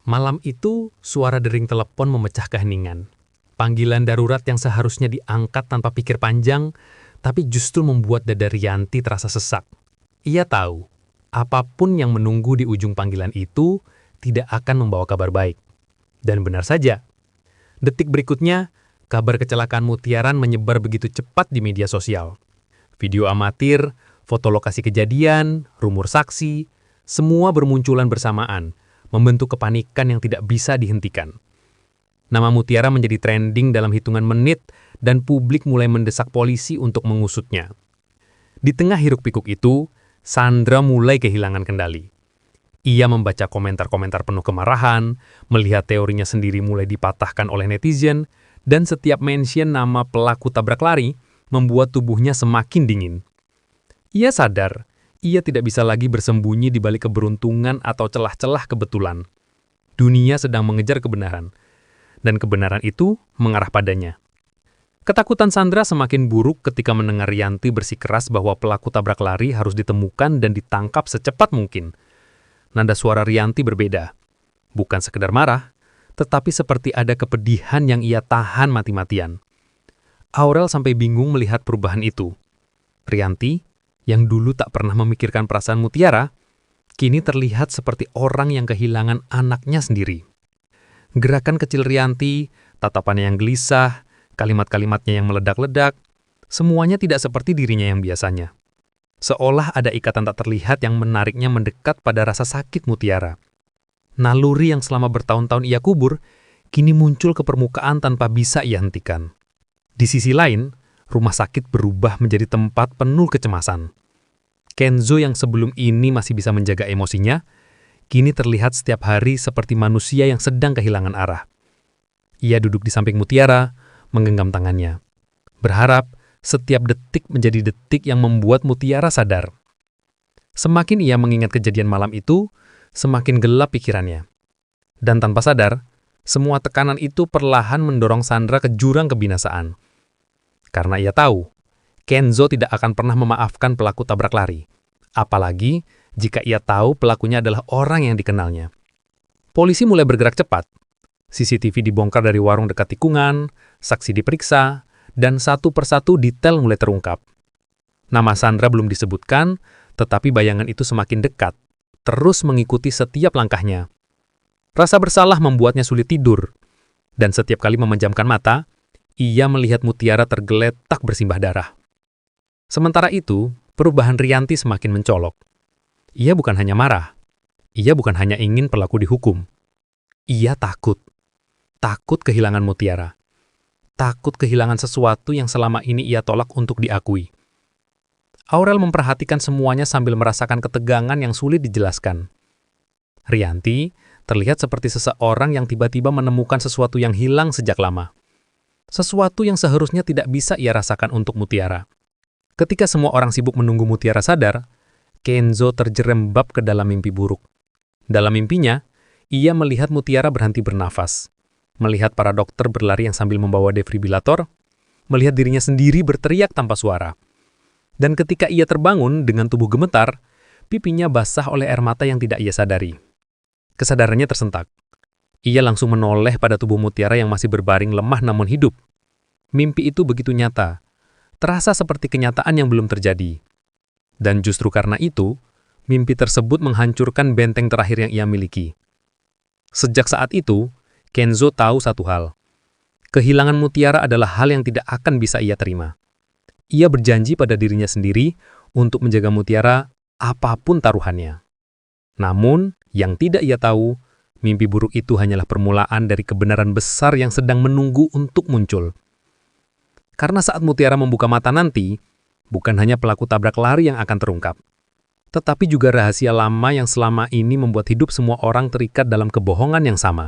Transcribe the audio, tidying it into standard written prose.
Malam itu, suara dering telepon memecah keheningan. Panggilan darurat yang seharusnya diangkat tanpa pikir panjang, tapi justru membuat dada Rianti terasa sesak. Ia tahu, apapun yang menunggu di ujung panggilan itu tidak akan membawa kabar baik. Dan benar saja. Detik berikutnya, kabar kecelakaan Mutiaran menyebar begitu cepat di media sosial. Video amatir, foto lokasi kejadian, rumor saksi, semua bermunculan bersamaan, membentuk kepanikan yang tidak bisa dihentikan. Nama Mutiara menjadi trending dalam hitungan menit dan publik mulai mendesak polisi untuk mengusutnya. Di tengah hiruk-pikuk itu, Sandra mulai kehilangan kendali. Ia membaca komentar-komentar penuh kemarahan, melihat teorinya sendiri mulai dipatahkan oleh netizen, dan setiap mention nama pelaku tabrak lari membuat tubuhnya semakin dingin. Ia sadar, ia tidak bisa lagi bersembunyi di balik keberuntungan atau celah-celah kebetulan. Dunia sedang mengejar kebenaran, dan kebenaran itu mengarah padanya. Ketakutan Sandra semakin buruk ketika mendengar Rianti bersikeras bahwa pelaku tabrak lari harus ditemukan dan ditangkap secepat mungkin. Nada suara Rianti berbeda. Bukan sekedar marah, tetapi seperti ada kepedihan yang ia tahan mati-matian. Aurel sampai bingung melihat perubahan itu. Rianti, yang dulu tak pernah memikirkan perasaan Mutiara, kini terlihat seperti orang yang kehilangan anaknya sendiri. Gerakan kecil Rianti, tatapannya yang gelisah, kalimat-kalimatnya yang meledak-ledak, semuanya tidak seperti dirinya yang biasanya. Seolah ada ikatan tak terlihat yang menariknya mendekat pada rasa sakit Mutiara. Naluri yang selama bertahun-tahun ia kubur, kini muncul ke permukaan tanpa bisa ia hentikan. Di sisi lain, rumah sakit berubah menjadi tempat penuh kecemasan. Kenzo yang sebelum ini masih bisa menjaga emosinya, kini terlihat setiap hari seperti manusia yang sedang kehilangan arah. Ia duduk di samping Mutiara, menggenggam tangannya. Berharap setiap detik menjadi detik yang membuat Mutiara sadar. Semakin ia mengingat kejadian malam itu, semakin gelap pikirannya. Dan tanpa sadar, semua tekanan itu perlahan mendorong Sandra ke jurang kebinasaan. Karena ia tahu, Kenzo tidak akan pernah memaafkan pelaku tabrak lari. Apalagi jika ia tahu pelakunya adalah orang yang dikenalnya. Polisi mulai bergerak cepat. CCTV dibongkar dari warung dekat tikungan, saksi diperiksa, dan satu persatu detail mulai terungkap. Nama Sandra belum disebutkan, tetapi bayangan itu semakin dekat, terus mengikuti setiap langkahnya. Rasa bersalah membuatnya sulit tidur, dan setiap kali memejamkan mata, ia melihat Mutiara tergeletak bersimbah darah. Sementara itu, perubahan Rianti semakin mencolok. Ia bukan hanya marah, ia bukan hanya ingin pelaku dihukum. Ia takut. Takut kehilangan Mutiara. Takut kehilangan sesuatu yang selama ini ia tolak untuk diakui. Aurel memperhatikan semuanya sambil merasakan ketegangan yang sulit dijelaskan. Rianti terlihat seperti seseorang yang tiba-tiba menemukan sesuatu yang hilang sejak lama. Sesuatu yang seharusnya tidak bisa ia rasakan untuk Mutiara. Ketika semua orang sibuk menunggu Mutiara sadar, Kenzo terjerembab ke dalam mimpi buruk. Dalam mimpinya, ia melihat Mutiara berhenti bernafas, melihat para dokter berlari yang sambil membawa defibrilator, melihat dirinya sendiri berteriak tanpa suara. Dan ketika ia terbangun dengan tubuh gemetar, pipinya basah oleh air mata yang tidak ia sadari. Kesadarannya tersentak. Ia langsung menoleh pada tubuh Mutiara yang masih berbaring lemah namun hidup. Mimpi itu begitu nyata, terasa seperti kenyataan yang belum terjadi. Dan justru karena itu, mimpi tersebut menghancurkan benteng terakhir yang ia miliki. Sejak saat itu, Kenzo tahu satu hal. Kehilangan Mutiara adalah hal yang tidak akan bisa ia terima. Ia berjanji pada dirinya sendiri untuk menjaga Mutiara apapun taruhannya. Namun, yang tidak ia tahu, mimpi buruk itu hanyalah permulaan dari kebenaran besar yang sedang menunggu untuk muncul. Karena saat Mutiara membuka mata nanti, bukan hanya pelaku tabrak lari yang akan terungkap, tetapi juga rahasia lama yang selama ini membuat hidup semua orang terikat dalam kebohongan yang sama.